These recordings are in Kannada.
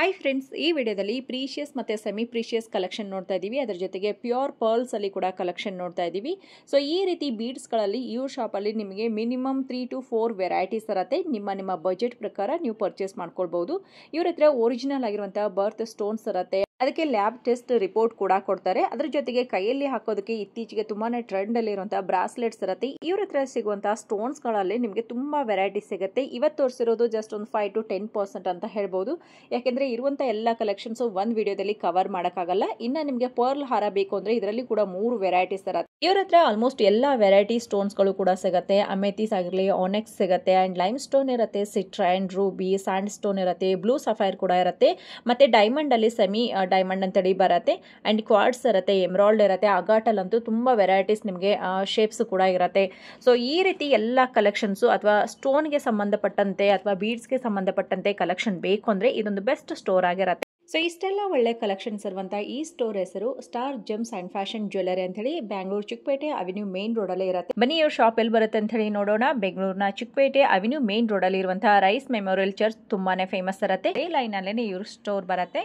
ಹಾಯ್ ಫ್ರೆಂಡ್ಸ್, ಈ ವಿಡಿಯೋದಲ್ಲಿ ಪ್ರೀಶಿಯಸ್ ಮತ್ತು ಸೆಮಿ ಪ್ರೀಶಿಯಸ್ ಕಲೆಕ್ಷನ್ ನೋಡ್ತಾ ಇದ್ದೀವಿ. ಅದರ ಜೊತೆಗೆ ಪ್ಯೂರ್ ಪರ್ಲ್ಸ್ ಅಲ್ಲಿ ಕೂಡ ಕಲೆಕ್ಷನ್ ನೋಡ್ತಾ ಇದ್ದೀವಿ. ಸೊ ಈ ರೀತಿ ಬೀಡ್ಸ್ಗಳಲ್ಲಿ ಇವ್ರ ಶಾಪಲ್ಲಿ ನಿಮಗೆ ಮಿನಿಮಮ್ 3 to 4 ವೆರೈಟೀಸ್ ಇರುತ್ತೆ. ನಿಮ್ಮ ಬಜೆಟ್ ಪ್ರಕಾರ ನೀವು ಪರ್ಚೇಸ್ ಮಾಡ್ಕೊಳ್ಬಹುದು. ಇವ್ರ ಹತ್ರ ಒರಿಜಿನಲ್ ಆಗಿರುವಂತಹ ಬರ್ತ್ ಸ್ಟೋನ್ಸ್ ಇರುತ್ತೆ. ಅದಕ್ಕೆ ಲ್ಯಾಬ್ ಟೆಸ್ಟ್ ರಿಪೋರ್ಟ್ ಕೂಡ ಕೊಡ್ತಾರೆ. ಅದರ ಜೊತೆಗೆ ಕೈಯಲ್ಲಿ ಹಾಕೋದಕ್ಕೆ ಇತ್ತೀಚೆಗೆ ತುಂಬಾನೇ ಟ್ರೆಂಡ್ ಅಲ್ಲಿ ಇರುವಂತಹ ಬ್ರಾಸ್ಲೆಟ್ಸ್ ಇರುತ್ತೆ. ಇವ್ರ ಹತ್ರ ಸಿಗುವಂತಹ ಸ್ಟೋನ್ಸ್ ಗಳಲ್ಲಿ ನಿಮಗೆ ತುಂಬಾ ವೆರೈಟಿ ಸಿಗುತ್ತೆ. ಇವತ್ತು ತೋರಿಸಿರೋದು ಜಸ್ಟ್ ಒಂದು 5 to 10% ಅಂತ ಹೇಳ್ಬಹುದು. ಯಾಕೆಂದ್ರೆ ಇರುವಂತ ಎಲ್ಲ ಕಲೆಕ್ಷನ್ಸ್ ಒಂದ್ ವಿಡಿಯೋದಲ್ಲಿ ಕವರ್ ಮಾಡಕ್ಕಾಗಲ್ಲ. ಇನ್ನ ನಿಮಗೆ ಪರ್ಲ್ ಹಾರ ಬೇಕು ಅಂದ್ರೆ ಇದರಲ್ಲಿ ಕೂಡ 3 ವೆರೈಟೀಸ್ ಇರುತ್ತೆ. ಇವ್ರ ಹತ್ರ ಆಲ್ಮೋಸ್ಟ್ ಎಲ್ಲಾ ವೆರೈಟಿ ಸ್ಟೋನ್ಸ್ ಗಳು ಕೂಡ ಸಿಗುತ್ತೆ. ಅಮೆಥಿಸ್ ಆಗಿರಲಿ, ಆನೆಕ್ಸ್ ಸಿಗುತ್ತೆ, ಅಂಡ್ ಲೈಮ್ ಸ್ಟೋನ್ ಇರುತ್ತೆ, ಸಿಟ್ರೈನ್, ರೂಬಿ, ಸ್ಯಾಂಡ್ ಸ್ಟೋನ್ ಇರುತ್ತೆ, ಬ್ಲೂ ಸಫೈರ್ ಕೂಡ ಇರುತ್ತೆ, ಮತ್ತೆ ಡೈಮಂಡ್ ಅಲ್ಲಿ ಸೆಮಿ ಡೈಮಂಡ್ ಅಂತೇಳಿ ಬರುತ್ತೆ, ಅಂಡ್ ಕ್ವಾರ್ಟ್ಸ್ ಇರುತ್ತೆ, ಎಮರಾಲ್ಡ್ ಇರುತ್ತೆ, ಅಗಾಟಲ್ ಅಂತೂ ತುಂಬಾ ವೆರೈಟೀಸ್ ನಿಮಗೆ ಶೇಪ್ಸ್ ಕೂಡ ಇರುತ್ತೆ. ಸೊ ಈ ರೀತಿ ಎಲ್ಲ ಕಲೆಕ್ಷನ್ಸ್ ಅಥವಾ ಸ್ಟೋನ್ಗೆ ಸಂಬಂಧಪಟ್ಟಂತೆ ಅಥವಾ ಬೀಡ್ಸ್ಗೆ ಸಂಬಂಧಪಟ್ಟಂತೆ ಕಲೆಕ್ಷನ್ ಬೇಕು ಅಂದ್ರೆ ಇದೊಂದು ಬೆಸ್ಟ್ ಸ್ಟೋರ್ ಆಗಿರುತ್ತೆ. ಸೊ ಇಷ್ಟೆಲ್ಲ ಒಳ್ಳೆ ಕಲೆಕ್ಷನ್ಸ್ ಇರುವಂತಹ ಈ ಸ್ಟೋರ್ ಹೆಸರು Star Gems and Fashion Jewellery ಅಂತ ಹೇಳಿ Bengaluru Chickpet avenue main road ಅಲ್ಲಿ ಇರುತ್ತೆ. ಬನ್ನಿ ಇವ್ರ ಶಾಪ್ ಎಲ್ಲಿ ಬರುತ್ತೆ ಅಂತ ಹೇಳಿ ನೋಡೋಣ. ಬೆಂಗಳೂರಿನ ಚಿಕ್ಕಪೇಟೆ ಅವೆನ್ಯೂ ಮೇನ್ ರೋಡ್ ಅಲ್ಲಿ ಇರುವಂತಹ ರೈಸ್ ಮೆಮೋರಿಯಲ್ ಚರ್ಚ್ ತುಂಬಾನೇ ಫೇಮಸ್ ಇರುತ್ತೆ. ಈ ಲೈನ್ ಅಲ್ಲೇನೆ ಇವ್ರ ಸ್ಟೋರ್ ಬರುತ್ತೆ.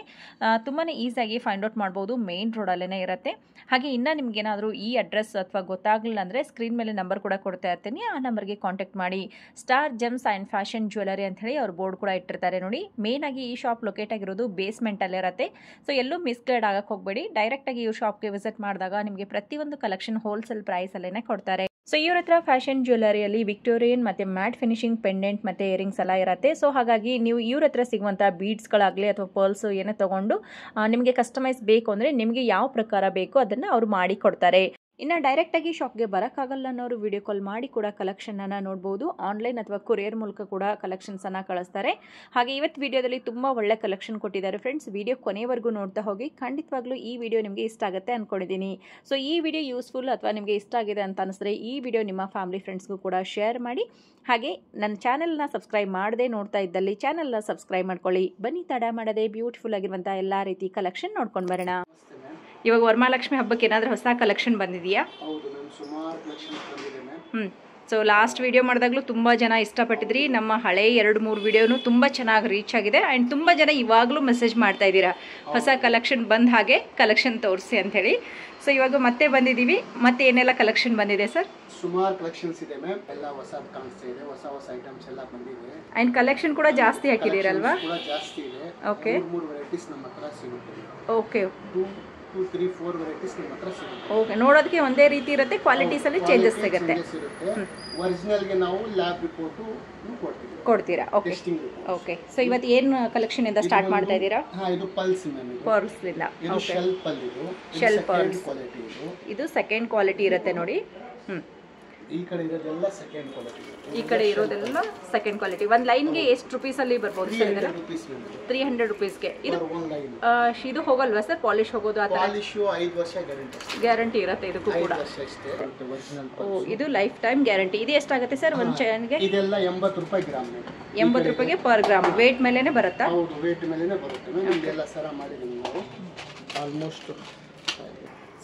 ತುಂಬಾನೇ ಈಸಿಯಾಗಿ ಫೈಂಡ್ ಔಟ್ ಮಾಡಬಹುದು. ಮೇನ್ ರೋಡ್ ಅಲ್ಲೇನೆ ಇರುತ್ತೆ. ಹಾಗೆ ಇನ್ನ ನಿಮ್ಗೆ ಏನಾದ್ರು ಈ ಅಡ್ರೆಸ್ ಅಥವಾ ಗೊತ್ತಾಗ್ಲಿಲ್ಲ ಅಂದ್ರೆ ಸ್ಕ್ರೀನ್ ಮೇಲೆ ನಂಬರ್ ಕೂಡ ಕೊಡ್ತಾ ಇರ್ತೀನಿ. ಆ ನಂಬರ್ಗೆ ಕಾಂಟ್ಯಾಕ್ಟ್ ಮಾಡಿ. Star Gems and Fashion Jewellery ಅಂತ ಹೇಳಿ ಅವ್ರ ಬೋರ್ಡ್ ಕೂಡ ಇಟ್ಟಿರ್ತಾರೆ ನೋಡಿ. ಮೇನ್ ಆಗಿ ಈ ಶಾಪ್ ಲೊಕೇಟ್ ಆಗಿರೋದು ಬೇಸ್ಮೆಂಟ್ ಅಲ್ಲಿ ಇರುತ್ತೆ. ಸೊ ಎಲ್ಲೂ ಮಿಸ್ಗೈಡ್ ಆಗಕ್ಕೆ ಹೋಗಬೇಡಿ. ಡೈರೆಕ್ಟ್ ಆಗಿ ಇವ್ರ ಶಾಪ್ಗೆ ವಿಸಿಟ್ ಮಾಡಿದಾಗ ನಿಮಗೆ ಪ್ರತಿಯೊಂದು ಕಲೆಕ್ಷನ್ ಹೋಲ್ಸೇಲ್ ಪ್ರೈಸ್ ಅಲ್ಲೇನೆ ಕೊಡ್ತಾರೆ. ಸೊ ಇವ್ರ ಹತ್ರ ಫ್ಯಾಷನ್ ಜ್ಯುವೆಲರಿಯಲ್ಲಿ ವಿಕ್ಟೋರಿಯನ್ ಮತ್ತೆ ಮ್ಯಾಟ್ ಫಿನಿಶಿಂಗ್ ಪೆಂಡೆಂಟ್ ಮತ್ತೆ ಇಯರಿಂಗ್ಸ್ ಎಲ್ಲ ಇರುತ್ತೆ. ಸೊ ಹಾಗಾಗಿ ನೀವು ಇವ್ರ ಹತ್ರ ಸಿಗುವಂತಹ ಬೀಡ್ಸ್ ಗಳಾಗ್ಲಿ ಅಥವಾ ಪರ್ಲ್ಸ್ ಏನೇ ತಗೊಂಡು ನಿಮಗೆ ಕಸ್ಟಮೈಸ್ ಬೇಕು ಅಂದ್ರೆ ನಿಮಗೆ ಯಾವ ಪ್ರಕಾರ ಬೇಕು ಅದನ್ನ ಅವ್ರು ಮಾಡಿ ಕೊಡ್ತಾರೆ. ಇನ್ನು ಡೈರೆಕ್ಟ್ ಆಗಿ ಶಾಪ್ಗೆ ಬರೋಕ್ಕಾಗಲ್ಲ ಅನ್ನೋರು ವಿಡಿಯೋ ಕಾಲ್ ಮಾಡಿ ಕೂಡ ಕಲೆಕ್ಷನ್ ಅನ್ನ ನೋಡಬಹುದು. ಆನ್ಲೈನ್ ಅಥವಾ ಕೊರಿಯರ್ ಮೂಲಕ ಕೂಡ ಕಲೆಕ್ಷನ್ಸ್ ಅನ್ನ ಕಳಿಸ್ತಾರೆ. ಹಾಗೆ ಇವತ್ತು ವಿಡಿಯೋದಲ್ಲಿ ತುಂಬಾ ಒಳ್ಳೆ ಕಲೆಕ್ಷನ್ ಕೊಟ್ಟಿದ್ದಾರೆ ಫ್ರೆಂಡ್ಸ್. ವಿಡಿಯೋ ಕೊನೆವರೆಗೂ ನೋಡ್ತಾ ಹೋಗಿ. ಖಂಡಿತವಾಗ್ಲೂ ಈ ವಿಡಿಯೋ ನಿಮಗೆ ಇಷ್ಟ ಆಗುತ್ತೆ ಅನ್ಕೊಂಡಿದ್ದೀನಿ. ಸೊ ಈ ವಿಡಿಯೋ ಯೂಸ್ಫುಲ್ ಅಥವಾ ನಿಮಗೆ ಇಷ್ಟ ಆಗಿದೆ ಅಂತ ಅನಿಸಿದ್ರೆ ಈ ವಿಡಿಯೋ ನಿಮ್ಮ ಫ್ಯಾಮಿಲಿ ಫ್ರೆಂಡ್ಸ್ಗೂ ಕೂಡ ಶೇರ್ ಮಾಡಿ. ಹಾಗೆ ನನ್ನ ಚಾನೆಲ್ನ ಸಬ್ಸ್ಕ್ರೈಬ್ ಮಾಡದೆ ನೋಡ್ತಾ ಇದ್ದಲ್ಲಿ ಚಾನೆಲ್ನ ಸಬ್ಸ್ಕ್ರೈಬ್ ಮಾಡ್ಕೊಳ್ಳಿ. ಬನ್ನಿ ತಡ ಮಾಡದೆ ಬ್ಯೂಟಿಫುಲ್ ಆಗಿರುವಂತಹ ಎಲ್ಲಾ ರೀತಿ ಕಲೆಕ್ಷನ್ ನೋಡ್ಕೊಂಡು ಬರೋಣ. ಇವಾಗ ವರಮಹಾಲಕ್ಷ್ಮಿ ಹಬ್ಬಕ್ಕೆ ಏನಾದರೂ ಹೊಸ ಕಲೆಕ್ಷನ್ ಬಂದಿದೆಯಾ? ಸೊ ಲಾಸ್ಟ್ ವಿಡಿಯೋ ಮಾಡಿದಾಗಲೂ ತುಂಬ ಜನ ಇಷ್ಟಪಟ್ಟಿದ್ರಿ. ನಮ್ಮ ಹಳೆ 2-3 ವಿಡಿಯೋನು ತುಂಬ ಚೆನ್ನಾಗಿ ರೀಚ್ ಆಗಿದೆ. ಆ್ಯಂಡ್ ತುಂಬ ಜನ ಇವಾಗಲೂ ಮೆಸೇಜ್ ಮಾಡ್ತಾ ಇದ್ದೀರಾ ಹೊಸ ಕಲೆಕ್ಷನ್ ಬಂದ ಹಾಗೆ ಕಲೆಕ್ಷನ್ ತೋರಿಸಿ ಅಂಥೇಳಿ. ಸೊ ಇವಾಗ ಮತ್ತೆ ಬಂದಿದ್ದೀವಿ. ಮತ್ತೆ ಏನೆಲ್ಲ ಕಲೆಕ್ಷನ್ ಬಂದಿದೆ ಸರ್? ಸುಮಾರು ಕಲೆಕ್ಷನ್ಸ್ ಇದೆ ಮ್ಯಾಮ್. ಎಲ್ಲ ಹೊಸದು ಕಾಣಿಸ್ತಾ ಇದೆ. ಹೊಸ ಐಟಮ್ಸ್ ಎಲ್ಲ ಬಂದಿದೆ. ಆ್ಯಂಡ್ ಕಲೆಕ್ಷನ್ ಕೂಡ ಜಾಸ್ತಿ ಹಾಕಿದ್ದೀರಲ್ವಾ? ಜಾಸ್ತಿ ಇದೆ. ಓಕೆ. 3 ವೆರೈಟೀಸ್ ನಮ್ಮ ಹತ್ರ ಸಿಗುತ್ತೆ. ಓಕೆ. 2, 3, 4 ವೆರೈಟೀಸ್ ನಮ್ಮ ಹತ್ರ ಸಿಗುತ್ತೆ. ಓಕೆ. ನೋಡೋದಕ್ಕೆ ಒಂದೇ ರೀತಿ ಇರುತ್ತೆ, ಕ್ವಾಲಿಟೀಸ್ ಅಲ್ಲಿ ಚೇಂಜಸ್ ಸಿಗುತ್ತೆ. ಒರಿಜಿನಲ್ ಗೆ ನಾವು ಲ್ಯಾಬ್ ರಿಪೋರ್ಟ್ ಕೊಡ್ತೀರಾ? ಓಕೆ. ಓಕೆ. ಸೊ ಇವತ್ತು ಏನು ಕಲೆಕ್ಷನ್ ಇಂದ ಸ್ಟಾರ್ಟ್ ಮಾಡ್ತಾ ಇದ್ದೀರಾ? ಇದು ಪಲ್ಸ್ ಮ್ಯಾಮ್. ಪರ್ಲ್ಸ್ ಇಂದ. ಇದು shell pearl. Shell pearls quality. ಇದು ಸೆಕೆಂಡ್ ಕ್ವಾಲಿಟಿ ಇರುತ್ತೆ ನೋಡಿ. ಈ ಕಡೆ ಇರೋದೆಲ್ಲ ಸೆಕೆಂಡ್ ಕ್ವಾಲಿಟಿ. ಈ ಕಡೆ ಇರೋದೆಲ್ಲ ಸೆಕೆಂಡ್ ಕ್ವಾಲಿಟಿ. ಒಂದು ಲೈನ್ಗೆ ಎಷ್ಟು ರುಪೀಸ್ ಅಲ್ಲಿ ಬರ್ಬೋದು ಸರ್? ಇದೆಲ್ಲ 300 ರುಪೀಸ್ಗೆ. ಇದು ಹೋಗಲ್ವಾ ಸರ್? ಪಾಲಿಶ್ ಹೋಗೋದು? ಪಾಲಿಶ್ 5 ವರ್ಷ ಗ್ಯಾರಂಟಿ ಇರುತ್ತೆ ಇದಕ್ಕೂ ಕೂಡ. ಇದು ಲೈಫ್ ಟೈಮ್ ಗ್ಯಾರಂಟಿ. ಇದು ಎಷ್ಟಾಗುತ್ತೆ ಸರ್ ಒಂದು ಚೈನ್ಗೆ? ಇದೆಲ್ಲ 80 ರೂಪಾಯಿ ಗ್ರಾಮ್. 80 ರೂಪಾಯಿಗೆ ಪರ್ ಗ್ರಾಮ್. ವೇಟ್ ಮೇಲೆನೆ ಬರುತ್ತಾ? ಹೌದು, ವೇಟ್ ಮೇಲೆನೆ ಬರುತ್ತೆ. ಇದೆಲ್ಲ ಸರ ಮಾಡಿದೀವಿ ನಾವು ಆಲ್ಮೋಸ್ಟ್.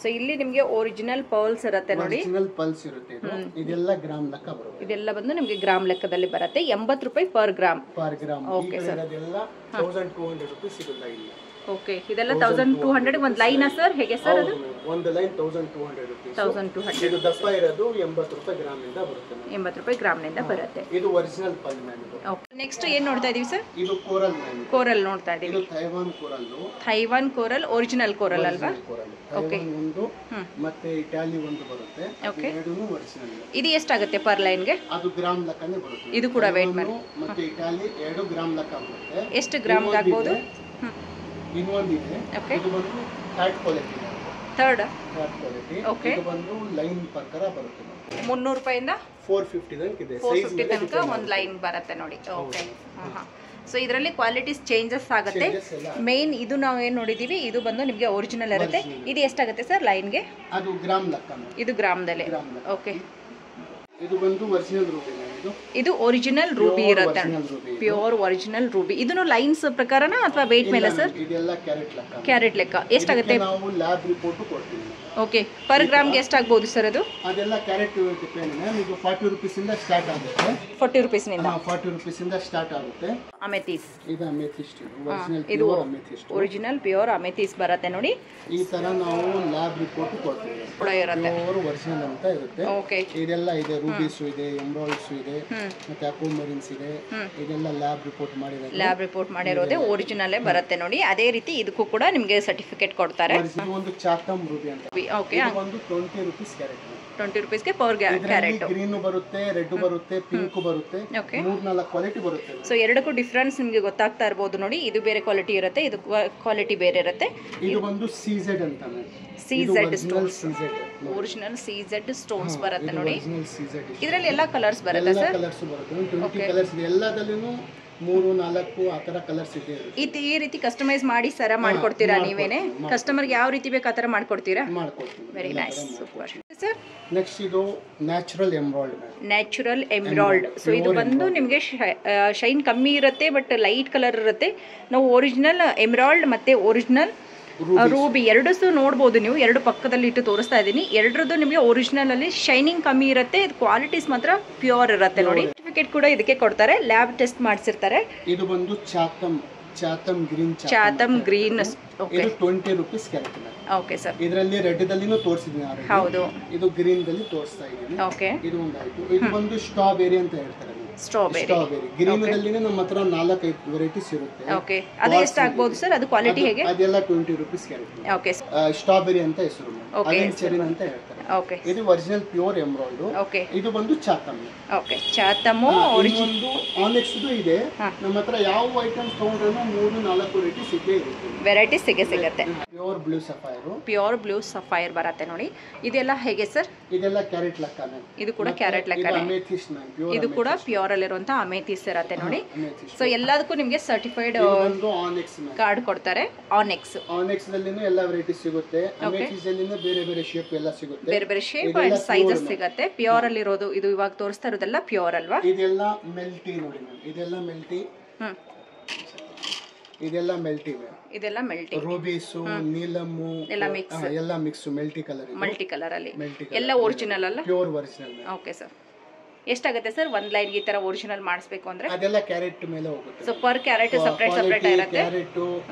ಸೊ ಇಲ್ಲಿ ನಿಮಗೆ ಒರಿಜಿನಲ್ ಪರ್ಲ್ಸ್ ಇರುತ್ತೆ ನೋಡಿ. ಒರಿಜಿನಲ್ ಪರ್ಲ್ಸ್ ಇರುತ್ತೆ. ಇದೆಲ್ಲ ಗ್ರಾಮ್ ಲೆಕ್ಕ ಬರುತ್ತೆ. ಇದೆಲ್ಲ ಬಂದು ನಿಮಗೆ ಗ್ರಾಮ್ ಲೆಕ್ಕದಲ್ಲಿ ಬರುತ್ತೆ. 80 ರೂಪಾಯಿ ಪರ್ ಗ್ರಾಮ್. Okay sir. ಇದೆಲ್ಲ 1200 ರೂಪಾಯಿ ಸಿಗುತ್ತೆ ಇಲ್ಲಿ. ಓಕೆ. ಇದೆಲ್ಲ 1200 ಒಂದು ಲೈನಾ ಸರ್? ಹೇಗೆ ಸರ್ ಅದು? ಒಂದು ಲೈನ್ 1200 ರೂಪಾಯಿ. 1200. ಇದು ದಪ್ಪ ಇರೋದು 80 ರೂಪಾಯಿ ಗ್ರಾಮ್ ನಿಂದ ಬರುತ್ತೆ. 80 ರೂಪಾಯಿ ಗ್ರಾಮ್ ನಿಂದ ಬರುತ್ತೆ. ಇದು ಒರಿಜಿನಲ್ ಪಲ್ ಮ್ಯಾಮ್. ಓಕೆ. ನೆಕ್ಸ್ಟ್ ಏನು ನೋಡ್ತಾ ಇದೀವಿ ಸರ್? ಇದು ಕೋರಲ್ ಮ್ಯಾಮ್. ಕೋರಲ್ ನೋಡ್ತಾ ಇದೀವಿ. ಇದು Taiwan coral. Taiwan coral original coral ಅಲ್ವಾ? ಓಕೆ. ಒಂದು ಮತ್ತೆ ಇಟಾಲಿ ಒಂದು ಬರುತ್ತೆ. ಓಕೆ. ಎರಡೂ ಒರಿಜಿನಲ್. ಇದು ಎಷ್ಟಾಗುತ್ತೆ ಪರ್ ಲೈನ್ಗೆ? ಅದು ಗ್ರಾಮ್ ಲೆಕ್ಕನೇ ಬರುತ್ತೆ. ಇದು ಕೂಡ ವೇಟ್ ಮಾಡಿ. ಮತ್ತೆ ಇಟಾಲಿ 2 ಗ್ರಾಮ್ ಲೆಕ್ಕ ಬರುತ್ತೆ. ಎಷ್ಟು ಗ್ರಾಮ್ ಆಗ್ಬೋದು? ಇನ್ನೊಂದಿದೆ. ಇದು ಬಂದು third quality. Third quality. Okay. ಇದು ಬಂದು ಲೈನ್ ಪ್ರಕಾರ ಬರುತ್ತೆ. 300 ರೂಪಾಯಿಂದ 450 ತನಕ ಇದೆ. 450 ತನಕ ಒಂದು ಲೈನ್ ಬರುತ್ತೆ ನೋಡಿ. ಓಕೆ. ಸೊ ಇದರಲ್ಲಿ ಕ್ವಾಲಿಟೀಸ್ ಚೇಂಜಸ್ ಆಗುತ್ತೆ. ಮೇನ್ ಇದು ನಾವು ಏನು ನೋಡಿದೀವಿ ಇದು ಬಂದು ನಿಮಗೆ ಒರಿಜಿನಲ್ ಇರುತ್ತೆ. ಇದು ಎಷ್ಟಾಗುತ್ತೆ ಸರ್ ಲೈನ್ಗೆ? ಅದು ಗ್ರಾಮ್ ಲೆಕ್ಕ. ಇದು ಗ್ರಾಮ್ದಲ್ಲೇ. ಓಕೆ. ಇದು ಬಂದು ಒರಿಜಿನಲ್ ರೂಬಿ. ಇದು ಒರಿಜಿನಲ್ ರೂಬಿ ಇರುತ್ತೆ. Pure original Ruby. ಇದನ್ನು ಲೈನ್ಸ್ ಪ್ರಕಾರನಾ ಅಥವಾ ವೇಟ್ ಮೇಲೆ ಸರ್? ಇದೆಲ್ಲ ಕ್ಯಾರೆಟ್ ಲೆಕ್ಕ. ಕ್ಯಾರೆಟ್ ಲೆಕ್ಕ. ಎಷ್ಟಾಗುತ್ತೆ? ನಾವು ಲ್ಯಾಬ್ ರಿಪೋರ್ಟ್ ಕೊಡ್ತೀವಿ. ಓಕೆ ಪರ್ ಗ್ರಾಮ್ಗೆ ಎಷ್ಟಾಗ್ಬೋದು ಸರ್ ಅದು? ಅದೆಲ್ಲ ಕ್ಯಾರೆಟ್ ಡಿಪೆಂಡ್ ಮ್ಯಾಮ್. ಇದು 40 ರೂಪೀಸಿಂದ ಸ್ಟಾರ್ಟ್ ಆಗುತ್ತೆ. 40 ರೂಪೀಸ್ನಿಂದ 40 ರೂಪೀಸಿಂದ ಸ್ಟಾರ್ಟ್ ಆಗುತ್ತೆ. ಅಮೆಥೀಸ್ ಇದು ಅಮೆಥಿಸ್ಟ್, ಒರಿಜಿನಲ್ ಇದು ಪ್ಯೂರ್ ಅಮೆಥಿಸ್ಟ್. ಒರಿಜಿನಲ್ ಪ್ಯೂರ್ ಅಮೆಥೀಸ್ ಬರುತ್ತೆ ನೋಡಿ. ಈ ತರ ನಾವು ಲ್ಯಾಬ್ ರಿಪೋರ್ಟ್ ಕೊಡ್ತೀವಿ. ಕೂಡ ಇರುತ್ತೆ. ಪ್ಯೂರ್ ಒರಿಜಿನಲ್ ಅಂತ ಇರುತ್ತೆ. ಓಕೆ. ಇದೆಲ್ಲ ಇದೆ, ರೂಬೀಸ್ ಇದೆ, ಎಮ್ರಾಲ್ಡ್ಸ್ ಇದೆ, ಮತ್ತೆ ಅಕ್ವಾಮರಿನ್ಸ್ ಇದೆ. ಇದೆಲ್ಲ ಲ್ಯಾಬ್ ರಿಪೋರ್ಟ್ ಮಾಡಿರೋದು. ಲ್ಯಾಬ್ ರಿಪೋರ್ಟ್ ಮಾಡಿರೋದೇ ಒರಿಜಿನಲ್ ಬರುತ್ತೆ ನೋಡಿ. ಅದೇ ರೀತಿ ಇದಕ್ಕೂ ಕೂಡ ನಿಮಗೆ ಸರ್ಟಿಫಿಕೇಟ್ ಕೊಡ್ತಾರೆ. ಇದು ಒಂದು ಚಾತಮ್ ರೂಬಿ ಅಂತ. ಓಕೆ. ಇದು ಒಂದು 20 ರೂಪೀಸ್ ಕ್ಯಾರೆಟ್. 20 ರೂಪೀಸ್ಗೆ ಪರ್ ಕ್ಯಾರೆಟ್. ಗ್ರೀನ್ ಬರುತ್ತೆ, ರೆಡ್ ಬರುತ್ತೆ, ಪಿಂಕ್ ಬರುತ್ತೆ. ಓಕೆ. 3-4 ಕ್ವಾಲಿಟಿ ಬರುತ್ತೆ. ಸೊ ಎರಡಕ್ಕೂ ಡಿಫ್ರೆನ್ಸ್ ನಿಮಗೆ ಗೊತ್ತಾಗ್ತಾ ಇರಬಹುದು ನೋಡಿ. ಇದು ಬೇರೆ ಕ್ವಾಲಿಟಿ ಇರುತ್ತೆ, ಇದು ಕ್ವಾಲಿಟಿ ಬೇರೆ ಇರುತ್ತೆ. ಇದು ಒಂದು ಸಿಝೆಡ್ ಅಂತ. ಸಿಝೆಡ್ ಸ್ಟೋನ್ಸ್, ಒರಿಜಿನಲ್ ಸಿಝೆಡ್ ಸ್ಟೋನ್ಸ್ ಬರುತ್ತೆ ನೋಡಿ. ಇದರಲ್ಲಿ ಎಲ್ಲ ಕಲರ್ಸ್ ಬರುತ್ತೆ ಸರ್? ಕಲರ್ಸ್ ಬರುತ್ತೆ. 20 ಕಲರ್ಸ್ ಇದೆ. ಎಲ್ಲದಲ್ಲೂ 3-4 ಆ ತರ ಕಲರ್ಸ್ ಇದೆ. ಈ ರೀತಿ ಕಸ್ಟಮೈಸ್ ಮಾಡಿ ಸರ ಮಾಡ್ಕೊಡ್ತೀರಾ ನೀವೇನೆ? ಕಸ್ಟಮರ್ಗೆ ಯಾವ ರೀತಿ ಬೇಕು ಆ ತರ ಮಾಡ್ಕೊಡ್ತೀರಾ? ಮಾಡ್ಕೊಡ್ತೀವಿ. Very nice, super sir. Next ಇದು natural emerald. Natural emerald. So ಇದು ಬಂದು ನಿಮಗೆ ಶೈನ್ ಕಮ್ಮಿ ಇರುತ್ತೆ, ಬಟ್ ಲೈಟ್ ಕಲರ್ ಇರುತ್ತೆ. ನಾವು ಒರಿಜಿನಲ್ ಎಮ್ರಾಲ್ಡ್ ಮತ್ತೆ ಒರಿಜಿನಲ್ ರೂಬಿ ಎರಡು ನೋಡ್ಬೋದು ನೀವು. ಎರಡು ಪಕ್ಕದಲ್ಲಿ ಇಟ್ಟು ತೋರಿಸ್ತಾ ಇದ್ದೀನಿ. ಎರಡರದ್ದು ನಿಮಗೆ ಒರಿಜಿನಲ್ ಅಲ್ಲಿ ಶೈನಿಂಗ್ ಕಮ್ಮಿ ಇರುತ್ತೆ, ಕ್ವಾಲಿಟೀಸ್ ಮಾತ್ರ ಪ್ಯೂರ್ ಇರುತ್ತೆ ನೋಡಿ. ಸರ್ಟಿಫಿಕೇಟ್ ಕೂಡ ಇದಕ್ಕೆ ಕೊಡ್ತಾರೆ, ಲ್ಯಾಬ್ ಟೆಸ್ಟ್ ಮಾಡಿಸಿರ್ತಾರೆ. ಇದು ಬಂದು ಚಾತಮ್ ಗ್ರೀನ್. ಚಾತಮ್ ಗ್ರೀನ್. ಓಕೆ. ಇದು 20 ರೂಪೀಸ್ ಕ್ಯಾರೆಟ್. Okay sir. ಇದರಲ್ಲಿ ರೆಡ್ ದಲ್ಲಿನೂ ತೋರಿಸಿದ್ದೀನಿ. ಹೌದು. ಇದು ಗ್ರೀನ್ ದಲ್ಲಿ ತೋರಿಸ್ತಾ ಇದ್ದೀನಿ. ಓಕೆ. ಇದು ಒಂದಾಯ್ತು. ಇದು ಬಂದು ಸ್ಟ್ರಾಬೆರಿ ಅಂತ ಹೇಳ್ತಾರೆ. ಸ್ಟ್ರಾಬೆರಿ. ಗ್ರೀನ್ ದಲ್ಲಿನೇ ನಮ್ಮ ಹತ್ರ 4-5 ವೆರೈಟೀಸ್ ಇರುತ್ತೆ. ಓಕೆ. ಅದು ಎಷ್ಟಾಗಬಹುದು ಸರ್? ಅದು ಕ್ವಾಲಿಟಿ ಹೇಗೆ? ಅದೆಲ್ಲ 20 ರೂಪೀಸ್ ಕ್ಯಾರೆಟ್. ಓಕೆ. ಸ್ಟ್ರಾಬೆರಿ ಅಂತ ಹೆಸರು. ಚೆರಿನ್ ಅಂತ ಹೇಳ್ತಾರೆ. ಓಕೆ. ಇದು ಒರಿಜಿನಲ್ ಪ್ಯೂರ್ ಎಮ್ರಾಲ್ಡ್. ಓಕೆ. ಇದು ಬಂದು ಚಾತಮ್. ಓಕೆ. ಚಾತಮ್ ಒಂದು ಆನೆಕ್ಸ್ ಇದೆ. ನಮ್ಮ ಹತ್ರ ಯಾವ ಐಟಮ್ಸ್ ತಗೊಂಡ್ರೂ 3-4 ವೆರೈಟೀಸ್ ಇದ್ದೇ ಇರುತ್ತೆ. ವೆರೈಟೀಸ್ ಸಿಗುತ್ತೆ. Pure blue sapphire. Pure blue sapphire ಬರುತ್ತೆ ನೋಡಿ. ಇದೆಲ್ಲ ಹೇಗೆ ಸರ್? ಇದೆಲ್ಲ ಕ್ಯಾರೆಟ್ ಲೆಕ್ಕನೇ. ಇದು ಕೂಡ ಕ್ಯಾರೆಟ್ ಲೆಕ್ಕನೇ. Amethyst ma'am. ಇದು ಕೂಡ ಪ್ಯೂರ್ ಅಲ್ಲಿರುವಂತ ಅಮೆಥಿಸ್ ಇರುತ್ತೆ ನೋಡಿ. ಸೊ ಎಲ್ಲದಕ್ಕೂ ನಿಮಗೆ ಸರ್ಟಿಫೈಡ್ ಕಾರ್ಡ್ ಕೊಡ್ತಾರೆ. ಆನೆಕ್ಸ್ ದಲ್ಲಿನೂ ಎಲ್ಲ ವೆರೈಟೀಸ್ ಸಿಗುತ್ತೆ. ಅಮೆಥಿಸ್ ದಲ್ಲಿನೂ ಬೇರೆ ಬೇರೆ ಶೇಪ್ ಎಲ್ಲ ಸಿಗುತ್ತೆ. ಬೇರೆ ಬೇರೆ ಶೇಪ್ ಅಂಡ್ ಸೈಜಸ್ ಸಿಗುತ್ತೆ. ಪ್ಯೂರ್ ಅಲ್ಲಿ ಇರೋದು ಇದು ಇವಾಗ ತೋರಿಸ್ತಾ ಇರೋದೆಲ್ಲ ಪ್ಯೂರ್ ಅಲ್ವಾ? ಇದೆಲ್ಲ ಮೆಲ್ಟಿ ನೋಡಿ ಮ್ಯಾಮ್. ಇದೆಲ್ಲ ಮೆಲ್ಟಿ. ಇದೆಲ್ಲ ಮೆಲ್ಟಿ ಮ್ಯಾಮ್. ಇದೆಲ್ಲ ಮೆಲ್ಟಿ. ರೂಬೀಸು, ನೀಲಮ್ಮು ಎಲ್ಲ ಮಿಕ್ಸ್ ಮೆಲ್ಟಿ ಕಲರ್. ಮಲ್ಟಿ ಕಲರ್ ಅಲ್ಲಿ ಎಲ್ಲ ಒರಿಜಿನಲ್ ಅಲ್ಲ? Pure original. Okay sir. ಎಷ್ಟಾಗುತ್ತೆ ಸರ್ ಒಂದ್ ಲೈನ್ ಈ ತರ ಒರಿಜಿನಲ್ ಮಾಡಿಸ್ಬೇಕು ಅಂದ್ರೆ? ಅದೆಲ್ಲ ಕ್ಯಾರೆಟ್ ಮೇಲೆ ಹೋಗುತ್ತೆ. ಸೊ ಪರ್ ಕ್ಯಾರೆಟ್ ಸಪರೇಟ್ ಇರುತ್ತೆ. ಕ್ಯಾರೆಟ್